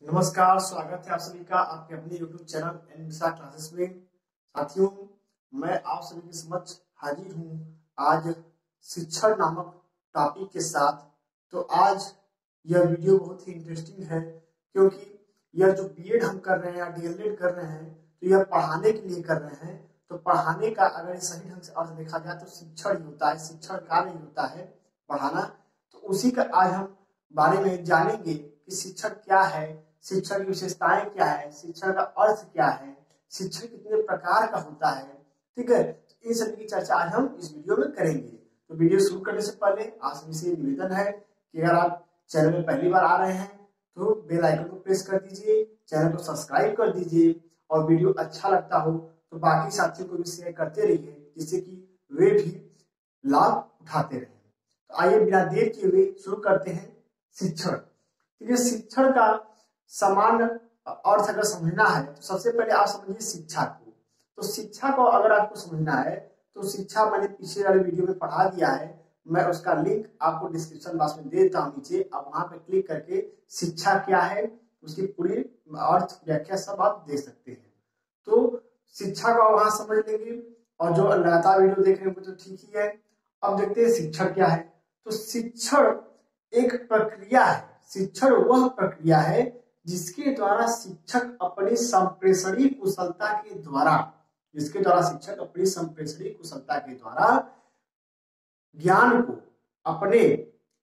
नमस्कार, स्वागत है आप सभी का आपके अपने YouTube चैनल एनविशा क्लासेस में। साथियों, मैं आप सभी के समक्ष हाजिर हूँ आज शिक्षण नामक टॉपिक के साथ। तो आज यह वीडियो बहुत ही इंटरेस्टिंग है, क्योंकि यह जो बीएड हम कर रहे हैं या डीएलएड कर रहे हैं, तो यह पढ़ाने के लिए कर रहे हैं। तो पढ़ाने का अगर सही ढंग से अर्थ देखा जाए तो शिक्षण ही होता है, शिक्षण कार्य ही होता है पढ़ाना। तो उसी का आज हम बारे में जानेंगे कि शिक्षण क्या है, शिक्षण की विशेषताएं क्या है, शिक्षण का अर्थ क्या है, शिक्षण कितने प्रकार का होता है। ठीक है, तो इन सभी की चर्चा आज हम इस वीडियो में करेंगे। तो वीडियो शुरू करने से पहले आप सभी से निवेदन है कि अगर आप चैनल में पहली बार आ रहे हैं तो बेल आइकन को प्रेस कर दीजिए, चैनल को सब्सक्राइब कर दीजिए और वीडियो अच्छा लगता हो तो बाकी साथियों को भी शेयर करते रहिए, जिससे कि वे भी लाभ उठाते रहें। तो आइए बिना देर किए हुए शुरू करते हैं शिक्षण। क्योंकि शिक्षण का सामान्य अर्थ अगर समझना है तो सबसे पहले आप समझिए शिक्षा को। तो शिक्षा को अगर आपको समझना है तो शिक्षा मैंने पिछले वाले वीडियो में पढ़ा दिया है, मैं उसका लिंक आपको डिस्क्रिप्शन बॉक्स में दे देता हूँ नीचे। आप वहां पे क्लिक करके शिक्षा क्या है उसकी पूरी अर्थ व्याख्या सब आप देख सकते हैं। तो शिक्षा को वहां समझ लेंगे, और जो लगातार वीडियो देख रहे हैं वो तो ठीक ही है। अब देखते हैं शिक्षण क्या है। तो शिक्षण एक प्रक्रिया है, शिक्षण वह प्रक्रिया है जिसके द्वारा शिक्षक अपनी संप्रेषणीय कुशलता के द्वारा ज्ञान को अपने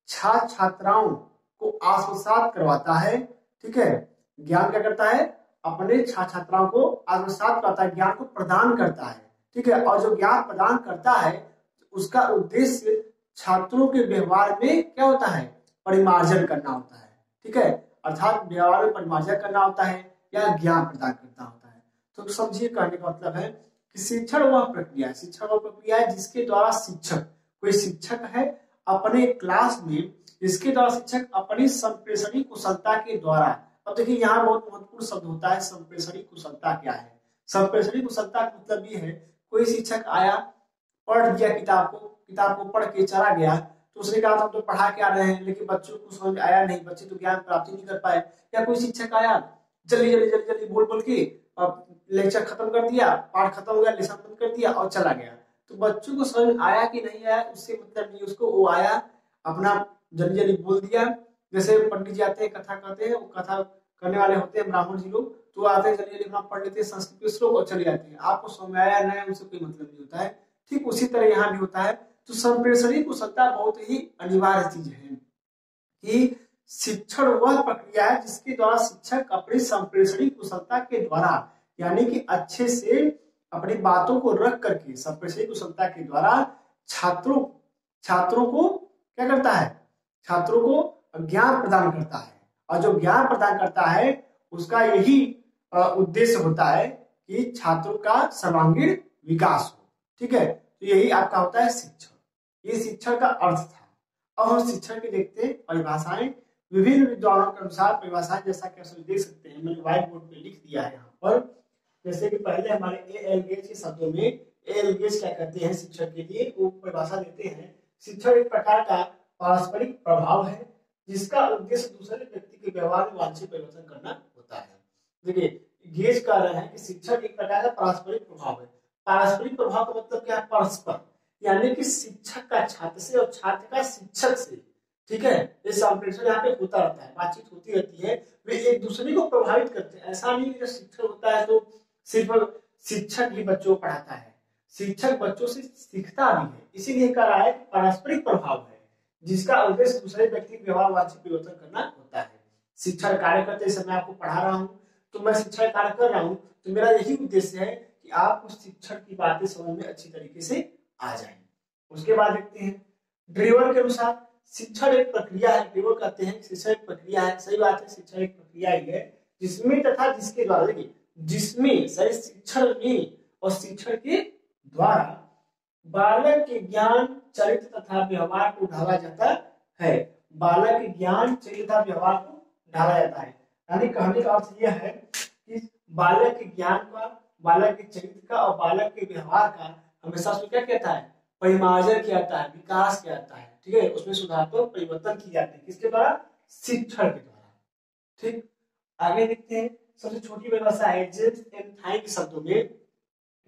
छात्र छात्राओं को आत्मसात करवाता है। ठीक है, ज्ञान क्या करता है, अपने छात्र छात्राओं को आत्मसात करता है, ज्ञान को प्रदान करता है। ठीक है, और जो ज्ञान प्रदान करता है उसका उद्देश्य छात्रों के व्यवहार में क्या होता है, परिमार्जन करना होता है। ठीक है, अर्थात व्यवहार में परिमार्जन करना होता है या ज्ञान प्रदान करना होता है। तो समझिए, कहने का मतलब है कि शिक्षण वह प्रक्रिया है, जिसके द्वारा शिक्षक, कोई शिक्षक है अपने क्लास में, जिसके द्वारा शिक्षक अपनी संप्रेषणीय कुशलता के द्वारा। अब देखिए यहाँ बहुत महत्वपूर्ण शब्द होता है, संप्रेषणीय कुशलता क्या है। संप्रेषणीय कुशलता का मतलब ये है, कोई शिक्षक आया, पढ़ दिया किताब को पढ़ के चला गया, तो उसने कहा हम तो पढ़ा के आ रहे हैं लेकिन बच्चों को समझ में आया नहीं, बच्चे तो ज्ञान प्राप्ति नहीं कर पाए। या कोई शिक्षक आया, जल्दी बोल के लेक्चर खत्म कर दिया, पाठ खत्म हो गया, लेसन बंद कर दिया और चला गया। तो बच्चों को समझ आया कि नहीं आया उससे मतलब नहीं, उसको वो आया अपना जल्दी बोल दिया। जैसे पंडित जी आते हैं, कथा करते हैं, वो कथा करने वाले होते हैं ब्राह्मण जी लोग, तो आते हैं जल्दी अपना पढ़ लेते हैं संस्कृत के श्लोक और चले जाते हैं। आपको समझ में आया नहीं, उनसे कोई मतलब नहीं होता है। ठीक उसी तरह यहाँ भी होता है। तो संप्रेषणीय कुशलता बहुत ही अनिवार्य चीज है कि शिक्षण वह प्रक्रिया है जिसके द्वारा शिक्षक अपनी संप्रेषणीय कुशलता के द्वारा, यानी कि अच्छे से अपनी बातों को रख करके संप्रेषणीय कुशलता के द्वारा छात्रों को क्या करता है, छात्रों को ज्ञान प्रदान करता है। और जो ज्ञान प्रदान करता है उसका यही उद्देश्य होता है कि छात्रों का सर्वांगीण विकास हो। ठीक है, तो यही आपका होता है शिक्षण। ये शिक्षण का अर्थ था। अब हम शिक्षण के देखते हैं परिभाषाएं। विभिन्न विद्वानों के अनुसार परिभाषाएं, जैसा कि आप देख सकते हैं, मैंने व्हाइट बोर्ड पे लिख दिया है यहाँ पर। जैसे कि पहले हमारे एल गेज के शब्दों में एल गेज क्या करते हैं शिक्षण के लिए, वो परिभाषा देते हैं। शिक्षण एक प्रकार का पारस्परिक प्रभाव है जिसका उद्देश्य दूसरे व्यक्ति के व्यवहार में वांछित परिवर्तन करना होता है। देखिए, गेज कह रहे हैं कि शिक्षण एक प्रकार का पारस्परिक प्रभाव है। पारस्परिक प्रभाव का मतलब क्या है, परस्पर, यानी कि शिक्षक का छात्र से और छात्र का शिक्षक से। ठीक है, ये संप्रेषण यहाँ पे होता रहता है, बातचीत होती रहती है, वे एक दूसरे को प्रभावित करते हैं। ऐसा नहीं कि शिक्षण होता है तो सिर्फ शिक्षक ही बच्चों को पढ़ाता है, शिक्षक बच्चों से सीखता भी है। इसीलिए कह रहा है कि पारस्परिक प्रभाव है जिसका उद्देश्य दूसरे व्यक्ति के व्यवहार वांछित परिवर्तन करना होता है। शिक्षण कार्य करते समय आपको पढ़ा रहा हूँ, तो मैं शिक्षण कार्य कर रहा हूँ, तो मेरा यही उद्देश्य है कि आप उस शिक्षण की बातें समझ में अच्छी तरीके से आ जाए। उसके बाद देखते हैं ड्रीवर के अनुसार शिक्षण एक प्रक्रिया है। ड्रीवर कहते हैं शिक्षण एक प्रक्रिया है, सही बात है, शिक्षण एक प्रक्रिया ही है जिसमें तथा जिसके द्वारा, देखिए जिसमें सही शिक्षण में और शिक्षण के द्वारा बालक के ज्ञान, चरित्र तथा व्यवहार को ढाला जाता है। बालक के ज्ञान, चरित्र तथा व्यवहार को ढाला जाता है। यानी कहने का अर्थ यह है कि बालक के ज्ञान का, बालक के चरित्र का और बालक के व्यवहार का हमेशा उसमें क्या कहता है, परिमार्जन किया जाता है, विकास किया जाता है। ठीक है, उसमें सुधारात्मक परिवर्तन किए जाते हैं, किसके द्वारा, शिक्षण के द्वारा। ठीक, आगे देखते हैं सबसे छोटी परिभाषा है जेम्स एम थाई के शब्दों में,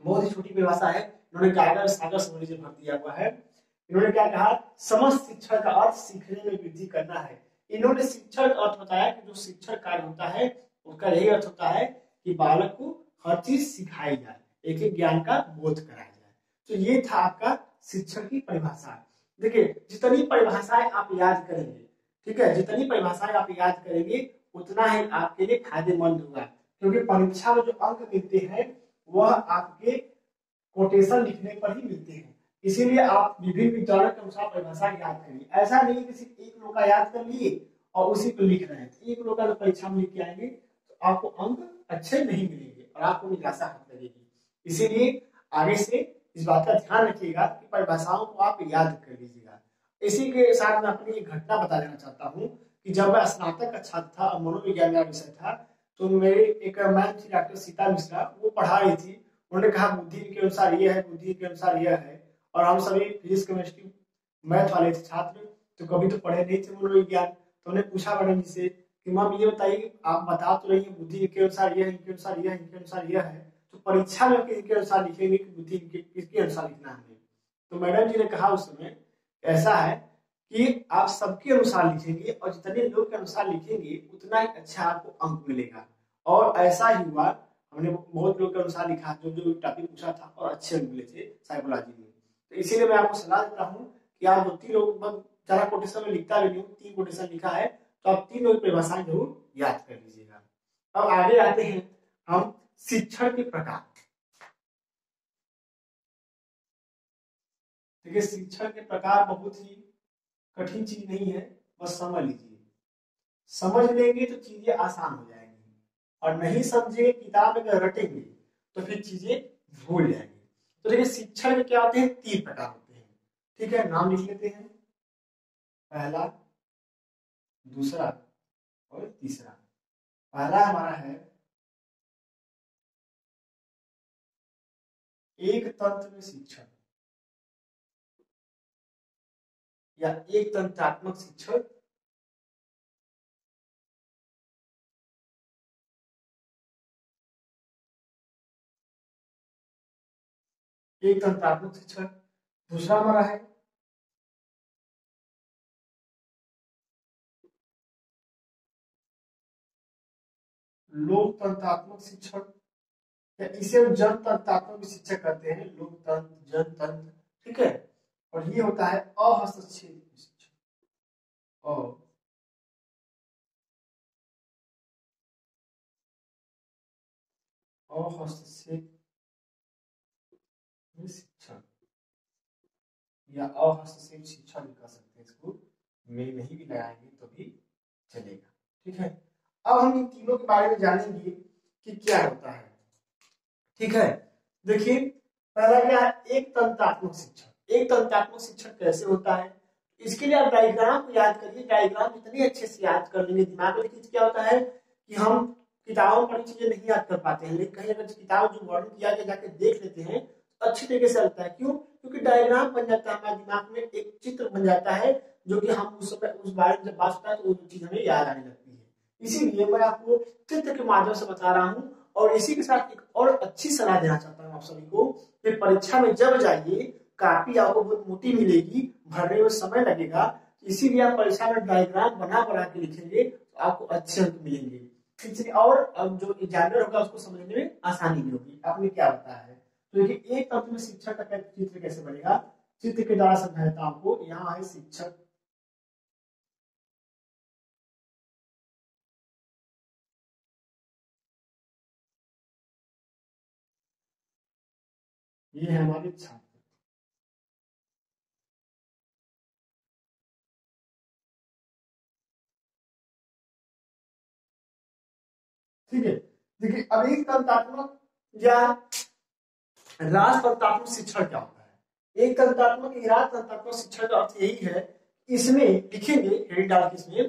बहुत ही छोटी परिभाषा है, इन्होंने गागर सागर समझ भर दिया हुआ है। इन्होंने क्या कहा, समस्त शिक्षण का अर्थ सीखने में वृद्धि करना है। इन्होंने शिक्षण का अर्थ बताया कि जो शिक्षण कार्य होता है उसका यही अर्थ होता है कि बालक को हर चीज सिखाई जाए, एक एक ज्ञान का बोध कराया जाए। तो ये था आपका शिक्षण की परिभाषा। देखिए जितनी परिभाषाएं आप याद करेंगे, ठीक है, जितनी परिभाषाएं आप याद करेंगे उतना ही आपके लिए फायदेमंद होगा, क्योंकि परीक्षा में जो अंक मिलते हैं वह आपके कोटेशन लिखने पर ही मिलते हैं। इसीलिए आप विभिन्न विद्वानों के अनुसार परिभाषा याद करिए। ऐसा नहीं कि सिर्फ एक लोग का याद कर लिए और उसी को लिख रहे हैं, एक लोग का परीक्षा में लिख के आएंगे तो आपको अंक अच्छे नहीं मिलेंगे और आपको निराशा होने लगेगी। इसीलिए आगे से इस बात का ध्यान रखिएगा कि परिभाषाओं को आप याद कर लीजिएगा। इसी के साथ मैं अपनी एक घटना बता देना चाहता हूँ कि जब मैं स्नातक का छात्र था और मनोविज्ञान मेरा विषय था, तो मेरे एक मैम थी डॉक्टर सीता मिश्रा, वो पढ़ा रही थी। उन्होंने कहा बुद्धि के अनुसार ये है, बुद्धि के अनुसार यह है, और हम सभी फिजिक्स केमिस्ट्री मैथ वाले थे छात्र, तो कभी तो पढ़े नहीं थे मनोविज्ञान। तो उन्हें पूछा मैडम जी से कि मैम ये बताइए आप बता तो रही है बुद्धि के अनुसार यह, इनके अनुसार यह, इनके अनुसार यह है, तो परीक्षा में इनके अनुसार लिखेंगे कि बुद्धि किसके अनुसार लिखना है? तो मैडम जी ने कहा उस समय ऐसा है कि आप सबके अनुसार लिखेंगे और जितने लोग के अनुसार लिखेंगे उतना ही अच्छा आपको अंक मिलेगा। और ऐसा ही हुआ, हमने बहुत लोग के अनुसार लिखा, जो जो टॉपिक पूछा था और अच्छे अंक मिले थे साइकोलॉजी में। तो इसीलिए मैं आपको सलाह देता हूँ कि आप 2-3 लोग, ज्यादा कोटेशन में लिखता भी नहीं हूँ, 3 कोटेशन लिखा है तो आप 3 लोग परिभाषाएं जरूर याद कर लीजिएगा। अब आगे आते हैं हम शिक्षण के प्रकार। देखिए शिक्षण के प्रकार बहुत ही कठिन चीज नहीं है, बस समझ लीजिए। समझ लेंगे तो चीजें आसान हो जाएंगी, और नहीं समझे किताब में रटेंगे तो फिर चीजें भूल जाएंगे। तो देखिए शिक्षण में क्या होते हैं, 3 प्रकार होते हैं, ठीक है, नाम लिख लेते हैं, पहला, दूसरा और तीसरा। पहला हमारा है एक तंत्र में शिक्षण या एक तंत्रात्मक शिक्षण, एक तंत्रात्मक शिक्षण। दूसरा हमारा है लोकतंत्रात्मक शिक्षण, या इसे हम जनतंत्रात्मक भी शिक्षा कहते हैं, लोकतंत्र, जनतंत्र, ठीक है। और ये होता है अहस्तक्षेप शिक्षण, अहस्तक्षेप शिक्षण या अहस्तक्षेप शिक्षा भी कह सकते हैं इसको, में नहीं भी लगाएंगे तो भी चलेगा, ठीक है। अब हम इन तीनों के बारे में जानेंगे कि क्या होता है, ठीक है। देखिए पहला क्या है, एक तंत्रात्मक शिक्षण। एक तंत्रात्मक शिक्षण कैसे होता है, इसके लिए आप डायग्राम को याद करिए। डायग्राम जितने अच्छे से याद कर लेंगे दिमाग में, देखिए क्या होता है कि हम किताबों पर चीजें नहीं याद कर पाते हैं, लेकिन कहीं अगर किताब जो वर्णन किया गया जाके देख लेते हैं तो अच्छी तरीके से लगता है। क्यों? क्योंकि डायग्राम बन जाता है हमारे दिमाग में, एक चित्र बन जाता है, जो कि हम उस समय उस बारे में जब बात होता है तो वो चीज हमें याद आने लगती है। इसीलिए मैं आपको चित्र के माध्यम से बता रहा हूँ। और इसी के साथ एक और अच्छी सलाह देना चाहता हूँ आप सभी को कि परीक्षा में जब जाइए कापी आपको बहुत मोटी मिलेगी, भरने में समय लगेगा, इसीलिए आप परीक्षा में डायग्राम बना बना के लिखेंगे तो आपको अच्छे अंक मिलेंगे। और जो एग्जामिनर होगा उसको समझने में आसानी भी होगी। आपने क्या बताया है, तो देखिए एक तंत्र में शिक्षक का चित्र कैसे बनेगा, चित्र के द्वारा समझाता आपको। यहाँ है शिक्षक, ये है हमारे छात्र, ठीक है। देखिए अब एक तंत्रात्मक या राजतंत्रात्मक शिक्षण क्या होता है। एक तंत्रात्मक या राजतंत्रात्मक शिक्षण का अर्थ यही है, इसमें लिखेंगे हेडिंग डाल के,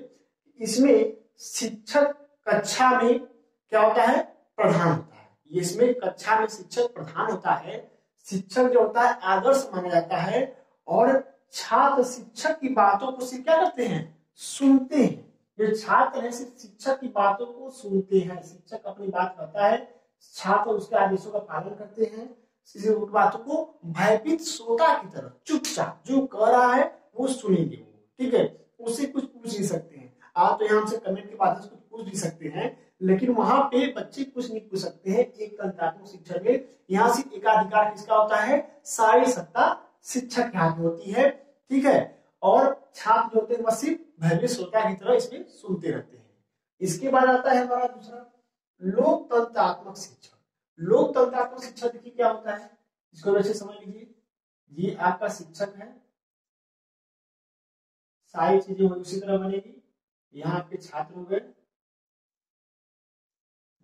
इसमें शिक्षक कक्षा में क्या होता है, प्रधान होता है। ये इसमें कक्षा में शिक्षक प्रधान होता है। शिक्षक जो होता है आदर्श माना जाता है, और छात्र शिक्षक की बातों को सिर्फ क्या करते हैं, सुनते हैं। जो छात्र है सिर्फ शिक्षक की बातों को सुनते हैं, शिक्षक अपनी बात कहता है, छात्र उसके आदेशों का पालन करते हैं, उन बातों को भयभीत श्रोता की तरह चुपचाप जो कह रहा है वो सुनेंगे वो, ठीक है, उससे कुछ पूछ नहीं सकते हैं। आप तो यहाँ हमसे कमेंट के माध्यम से कुछ पूछ भी सकते हैं, लेकिन वहां पे बच्चे कुछ नहीं पूछ सकते हैं। एक तंत्रात्मक शिक्षा में यहाँ से एकाधिकार किसका होता है, सारी सत्ता शिक्षक के हाथ में होती है, ठीक है, और छात्र जो होते हैं वह सिर्फ भयभीत श्रोता की तरह इसमें सुनते रहते हैं। इसके बाद आता है हमारा दूसरा लोकतंत्रात्मक शिक्षा। लोकतंत्रात्मक शिक्षा देखिए क्या होता है, इसको वैसे समझ लीजिए, ये आपका शिक्षक है, सारी चीजें उसी तरह बनेगी, यहाँ आपके छात्र हो गए,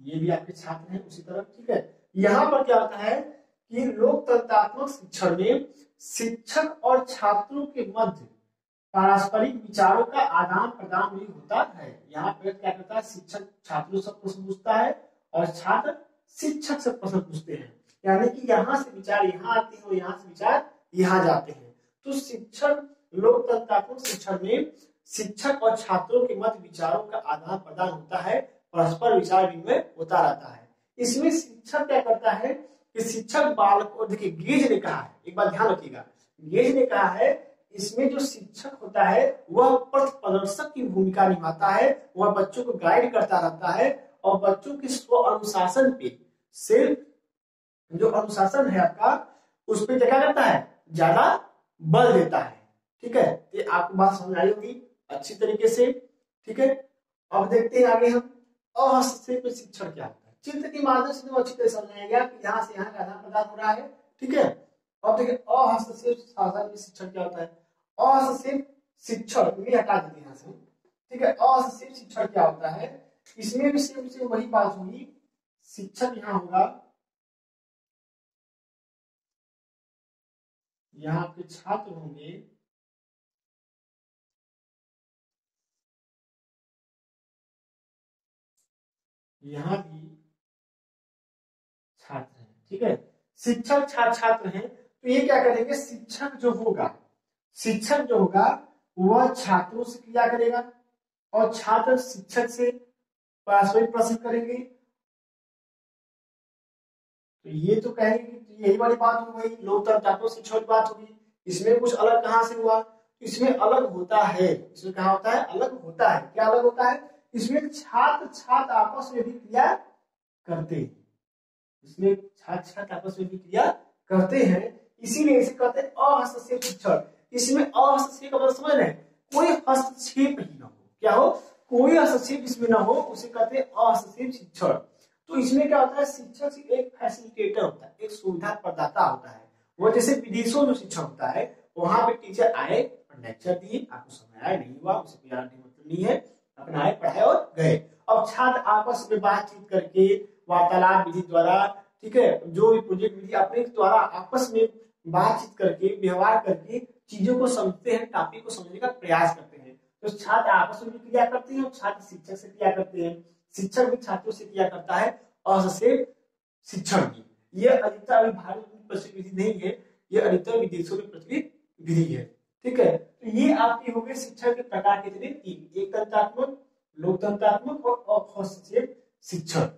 ये भी आपके छात्र हैं उसी तरह, ठीक है। यहाँ पर क्या होता है कि लोकतंत्रात्मक शिक्षण में शिक्षक और छात्रों के मध्य पारस्परिक विचारों का आदान प्रदान भी होता है। यहाँ पर क्या करता है, शिक्षक छात्रों से प्रश्न पूछता है और छात्र शिक्षक से प्रश्न पूछते हैं, यानी कि यहाँ से विचार यहाँ आते हैं और यहाँ से विचार यहाँ जाते हैं। तो शिक्षण लोकतंत्रात्मक शिक्षण में शिक्षक और छात्रों के मध्य विचारों का आदान प्रदान होता है, परस्पर विचार विनिमय होता रहता है। इसमें शिक्षक क्या करता है कि शिक्षक बालक को, देखिए गेज ने कहा है, एक बात ध्यान रखिएगा, गेज ने कहा है इसमें जो शिक्षक होता है वह पथ प्रदर्शक की भूमिका निभाता है, वह बच्चों को गाइड करता रहता है और बच्चों के स्व अनुशासन पे, सेल्फ जो अनुशासन है आपका, उस पर क्या करता है, ज्यादा बल देता है, ठीक है। ये आपको बात समझ आई होगी अच्छी तरीके से, ठीक है। अब देखते हैं आगे हम अहस्तक्षेप शिक्षण क्या होता है। चित्र के माध्यम से अच्छी तरह समझाएगा कि यहाँ से यहाँ का आदान प्रदान हो रहा है, ठीक है। अब देखिए अहस्तक्षेप शासन में शिक्षण क्या होता है। अहस्तक्षेप शिक्षण भी हटा देते हैं यहाँ से, ठीक है। अहस्तक्षेप शिक्षण क्या होता है, इसमें भी सेम वही बात होगी, शिक्षक यहाँ होगा, यहाँ पे छात्र होंगे, यहाँ भी छात्र हैं, ठीक है। शिक्षक छात्र हैं, तो ये क्या करेंगे, शिक्षक जो होगा वह छात्रों से क्रिया करेगा और छात्र शिक्षक से पारस्परिक प्रश्न करेंगे। तो ये तो कहेंगे कि यही वाली बात हो गई, लोकतंत्रात्मक शिक्षा की बात होगी। इसमें कुछ अलग कहां से हुआ, इसमें अलग होता है, इसमें कहा होता है अलग होता है, क्या अलग होता है, इसमें छात्र आपस में भी क्रिया करते हैं, इसमें छात्र आपस में भी क्रिया करते हैं, इसीलिए इसे कहते हैं अहस्तक्षेप शिक्षण। इसमें अहस्तक्षेप का मतलब समझ रहे हैं, कोई हस्तक्षेप ही ना हो, क्या हो, कोई हस्तक्षेप इसमें ना हो, उसे कहते हैं अहस्तक्षेप शिक्षण। तो इसमें क्या होता है, शिक्षक एक फैसिलिटेटर होता है, एक सुविधा प्रदाता होता है। वो जैसे विदेशों में शिक्षण होता है, वहां पे टीचर आए और लेक्चर दिए, आपको समझ आया नहीं हुआ उसे कोई मतलब नहीं है, अपना आए पढ़ाए और गए। अब छात्र आपस में बातचीत करके वार्तालाप विधि द्वारा, ठीक है, जो भी प्रोजेक्ट विधि अपने द्वारा आपस में बातचीत करके व्यवहार करके चीजों को समझते हैं, टॉपिक को समझने का प्रयास करते हैं। तो छात्र आपस में भी क्रिया करते हैं और छात्र शिक्षक से क्रिया करते हैं, शिक्षक भी छात्रों से क्रिया करता है, अहस्तक्षेप शिक्षण की। यह अधिकतर अभी भारत में प्रचलित विधि नहीं है, यह अधिकतर विदेशों में प्रचलित विधि है, ठीक है। तो ये आपके हो गए शिक्षा के प्रकार कितने, तीन, एक तंत्रात्मक, लोकतंत्रात्मक और हस्तक्षेप शिक्षण,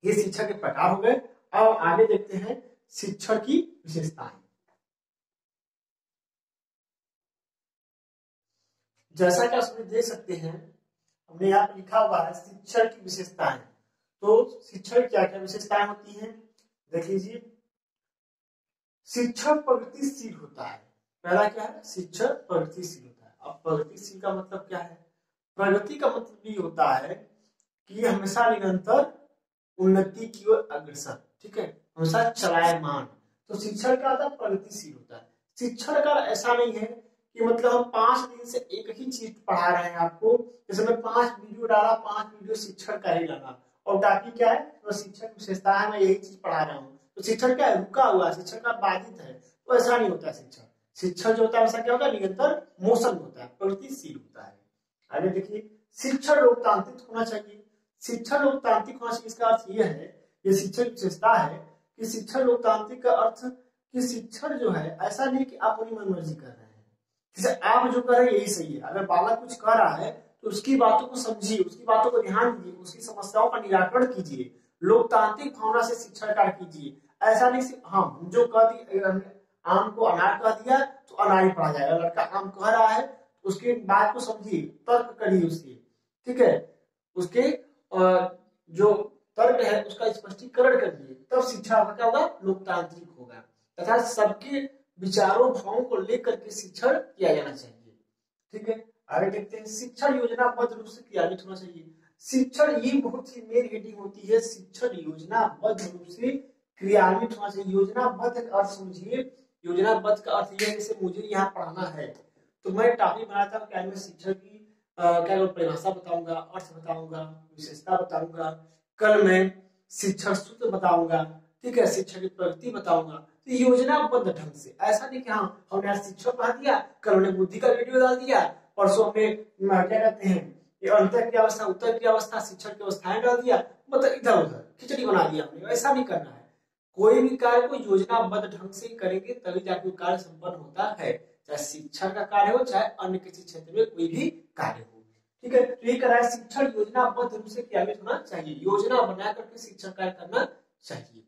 ये शिक्षा के प्रकार हो गए। अब आगे देखते हैं शिक्षण की विशेषताएं। जैसा कि आप देख सकते हैं, हमने यहाँ पर लिखा हुआ है शिक्षण की विशेषताएं। तो शिक्षण क्या क्या विशेषताएं होती हैं, देख लीजिए। शिक्षण प्रगतिशील होता है, पहला क्या है, शिक्षण प्रगतिशील होता है। अब प्रगतिशील का मतलब क्या है, प्रगति का मतलब ये होता है कि हमेशा निरंतर उन्नति की ओर अग्रसर, ठीक है, हमेशा चलायमान। तो शिक्षण का होता है प्रगतिशील होता है। शिक्षण का ऐसा नहीं है कि मतलब हम 5 दिन से एक ही चीज पढ़ा रहे हैं आपको, जैसे मैं 5 वीडियो डाला, 5 वीडियो शिक्षण का ही लगा, और बाकी क्या है, तो शिक्षण विशेषता है, मैं यही चीज पढ़ा रहा हूँ। तो शिक्षण क्या है, रुका हुआ, शिक्षण का बाधित है, तो ऐसा नहीं होता शिक्षण। शिक्षण जो होता है ऐसा क्या होता है, निरंतर मोशन होता है, प्रगतिशील होता है। आगे देखिए, शिक्षण लोकतांत्रिक होना चाहिए। शिक्षण लोकतांत्रिक होना चाहिए, इसका अर्थ यह है, ये शिक्षण की विशेषता है कि शिक्षण लोकतांत्रिक का अर्थ कि शिक्षण जो है ऐसा नहीं कि आप अपनी मनमर्जी कर रहे हैं, जैसे आप जो कर रहे हैं यही सही है। अगर बालक कुछ कर रहा है तो उसकी बातों को समझिए, उसकी बातों को ध्यान दीजिए, उसकी समस्याओं का निराकरण कीजिए, लोकतांत्रिक भावना से शिक्षण कार्य कीजिए। ऐसा नहीं सिर्फ हम जो कह दिए, आम को अनार कह दिया तो अनार ही पढ़ा जाएगा, लड़का आम कह रहा है उसके बात को समझिए, तर्क करिए उससे, ठीक है, उसके जो तर्क है उसका स्पष्टीकरण करिए, तब शिक्षा का क्या होगा, लोकतांत्रिक होगा, तथा सबके विचारों भावों को लेकर के शिक्षण किया जाना चाहिए। ठीक है, आगे देखते हैं, शिक्षण योजनाबद्ध रूप से क्रियान्वित होना चाहिए। शिक्षण, ये बहुत ही मेन हेडिंग होती है, शिक्षण योजनाबद्ध रूप से क्रियान्वित होना चाहिए। योजनाबद्ध का अर्थ समझिए, योजनाबद्ध का अर्थ यह है जैसे मुझे यहाँ पढ़ाना है तो मैं टॉपिक बनाता हूँ, क्या मैं शिक्षण की क्या परिभाषा बताऊंगा, अर्थ बताऊंगा, विशेषता बताऊंगा, कल मैं शिक्षण सूत्र बताऊंगा, ठीक है, शिक्षण की प्रगति बताऊंगा। तो योजनाबद्ध ढंग से, ऐसा नहीं कि हाँ हमने आज शिक्षण पढ़ा दिया, कल हमने बुद्धि का वीडियो डाल दिया, परसों हमने क्या कहते हैं ये अंतर की अवस्था, उत्तर की अवस्था, शिक्षण की अवस्थाएं डाल दिया, मतलब इधर उधर खिचड़ी बना दिया हमने। ऐसा नहीं करना है, कोई भी कार्य को योजनाबद्ध ढंग से करेंगे तभी जाके कार्य संपन्न होता है, चाहे शिक्षण का कार्य हो चाहे अन्य किसी क्षेत्र में कोई भी कार्य हो। ठीक है, तो ये करा है शिक्षण योजनाबद्ध रूप से क्रियान्वित होना चाहिए, योजना बना करके शिक्षण कार्य करना चाहिए।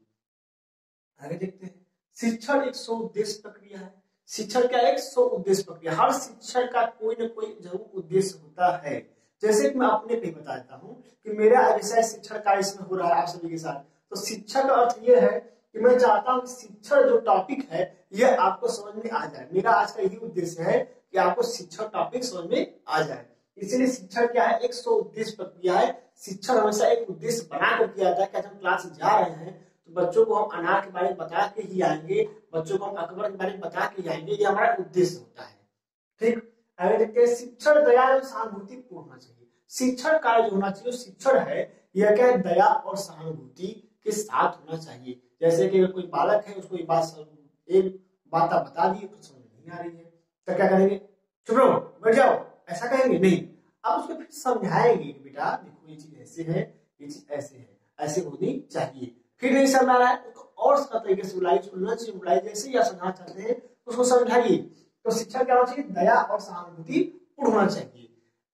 आगे देखते हैं, शिक्षण एक सौ उद्देश्य प्रक्रिया है। शिक्षण क्या एक सौ उद्देश्य प्रक्रिया, हर शिक्षण का कोई ना कोई जरूर उद्देश्य होता है। जैसे कि मैं अपने पे बता देता हूँ कि मेरा विषय शिक्षण कार्य इसमें हो रहा है आप सभी के साथ, तो शिक्षण का अर्थ ये है कि मैं चाहता हूँ कि शिक्षण जो टॉपिक है यह आपको समझ में आ जाए। मेरा आज का यही उद्देश्य है कि आपको शिक्षण टॉपिक समझ में आ जाए। इसलिए शिक्षण क्या है, एक सौ उद्देश्य प्रक्रिया है। शिक्षण हमेशा एक उद्देश्य बना कर किया जाता है कि हम क्लास जा रहे हैं तो बच्चों को हम अनार के बारे में बता के ही आएंगे, बच्चों को हम अकबर के बारे में बता के ही आएंगे, ये हमारा उद्देश्य होता है। ठीक, आगे देखते हैं, शिक्षण दया और सहानुभूति पूर्ण होना चाहिए। शिक्षण कार्य जो होना चाहिए, शिक्षण है यह क्या है, दया और सहानुभूति के साथ होना चाहिए। जैसे कि अगर कोई बालक है उसको एक बात आप बता दी तो समझ नहीं आ रही है तो क्या करेंगे, चुप रहो बैठ जाओ, ऐसा कहेंगे नहीं, आप उसको फिर समझाएंगे कि बेटा देखो ये चीज ऐसे है, ये चीज ऐसे है, ऐसे होनी चाहिए। फिर नहीं समझ आ रहा है उसको और तरीके से बुलाई जैसे या समझना चाहते हैं उसको समझाइए। तो शिक्षा क्या होना चाहिए, दया और सहानुभूति पूर्ण होना चाहिए।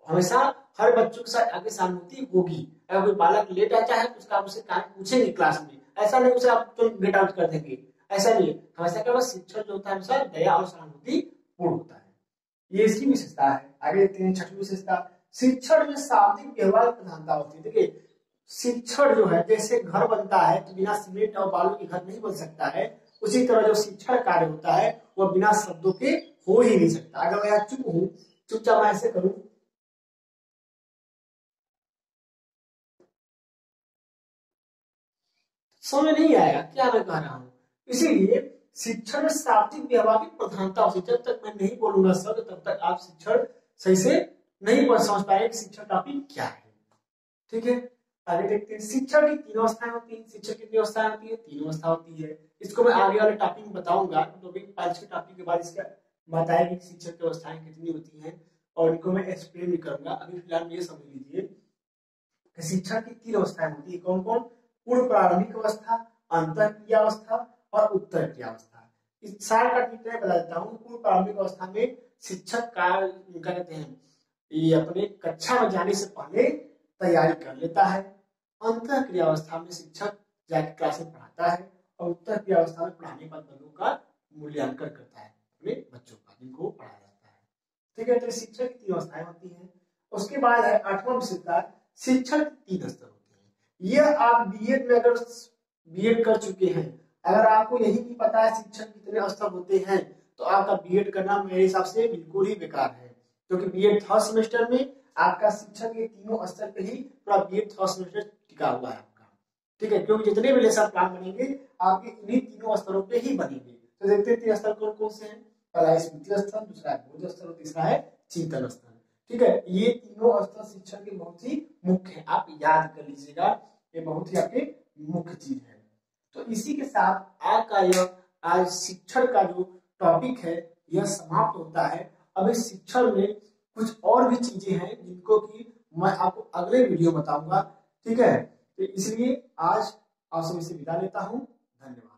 हमेशा हर बच्चों के साथ आगे सहानुभूति होगी। अगर कोई बालक लेट आता है तो उसका आप उसे कार्य पूछेंगे क्लास में, ऐसा नहीं उसे आप तो गेट आउट कर देंगे, ऐसा नहीं है। हमेशा क्या शिक्षण जो होता है हमेशा दया और सहानुभूति पूर्ण होता है, ये इसकी विशेषता है। आगे देखते हैं छठी विशेषता, शिक्षण में शाब्दिक व्यवहार प्रधानता होती है। देखिए शिक्षण जो है, जैसे घर बनता है तो बिना सीमेंट और बालू के घर नहीं बन सकता है, उसी तरह जो शिक्षण कार्य होता है वह बिना शब्दों के हो ही नहीं सकता। अगर मैं चुप हूं, चुपचाप मैं ऐसे करूं, समझ नहीं आएगा क्या मैं कह रहा हूं। इसीलिए शिक्षण में शाब्दिक व्यवहार की प्रधानता होती है। जब तक मैं नहीं बोलूंगा शब्द तब तक आप शिक्षण सही से नहीं समझ पाएंगे कि शिक्षण टॉपिक क्या है। ठीक है, आगे देखते हैं, शिक्षण की तीन अवस्थाएं होती हैं। शिक्षण कितनी अवस्थाएं होती है, तीन अवस्था होती है। इसको मैं आगे वाले टॉपिक में बताऊंगा, टॉपिक 5 के टॉपिक के बाद इसका बताएंगे कि शिक्षण की अवस्थाएं कितनी होती हैं और इनको मैं एक्सप्लेन भी करूंगा। अभी फिलहाल ये समझ लीजिए शिक्षण की तीन अवस्थाएं होती है। कौन कौन, पूर्व प्रारंभिक अवस्था, अंतर क्रिया अवस्था और उत्तर क्रिया अवस्था। इस सार का मैं बता देता हूँ। पूर्व प्रारंभिक अवस्था में शिक्षक का क्या कहते हैं, ये अपने कक्षा में जाने से पहले तैयारी कर लेता है। अंतर क्रिया अवस्था में शिक्षक जाके क्लास में पढ़ाता है और उत्तर क्रिया अवस्था में पढ़ाने के बाद बच्चों का मूल्यांकन करता है अपने बच्चों का जिनको पढ़ाया जाता है। ठीक है, तो शिक्षक की तीन अवस्थाएं होती हैं। उसके बाद है आठवां विशेषता, शिक्षण के तीन स्तर होते हैं। यह आप बीएड में अगर बीएड कर चुके हैं, अगर आपको यही नहीं पता है शिक्षण कितने स्तर होते हैं तो आपका बीएड करना मेरे हिसाब से बिल्कुल ही बेकार है, क्योंकि बीएड थर्ड सेमेस्टर में आपका शिक्षण के तीनों स्तर पे ही पूरा बीएड थर्ड सेमेस्टर टिका हुआ है आपका। ठीक है, क्योंकि जितने भी लेसन प्लान बनेंगे आपके इन्हीं तीनों स्तरों पे ही बनेंगे। तो देखते हैं तीन स्तर कौन कौन से हैं। पहला है स्मृति स्तर, दूसरा है बोध स्तर और तीसरा है चिंतन स्तर। ठीक है, ये तीनों स्तर शिक्षण के बहुत ही मुख्य है, आप याद कर लीजिएगा, ये बहुत ही आपके मुख्य चीज है। तो इसी के साथ आपका यह आज शिक्षण का जो टॉपिक है यह समाप्त होता है। अब इस शिक्षण में कुछ और भी चीजें हैं जिनको कि मैं आपको अगले वीडियो बताऊंगा। ठीक है, तो इसलिए आज आप सभी से विदा लेता हूं। धन्यवाद।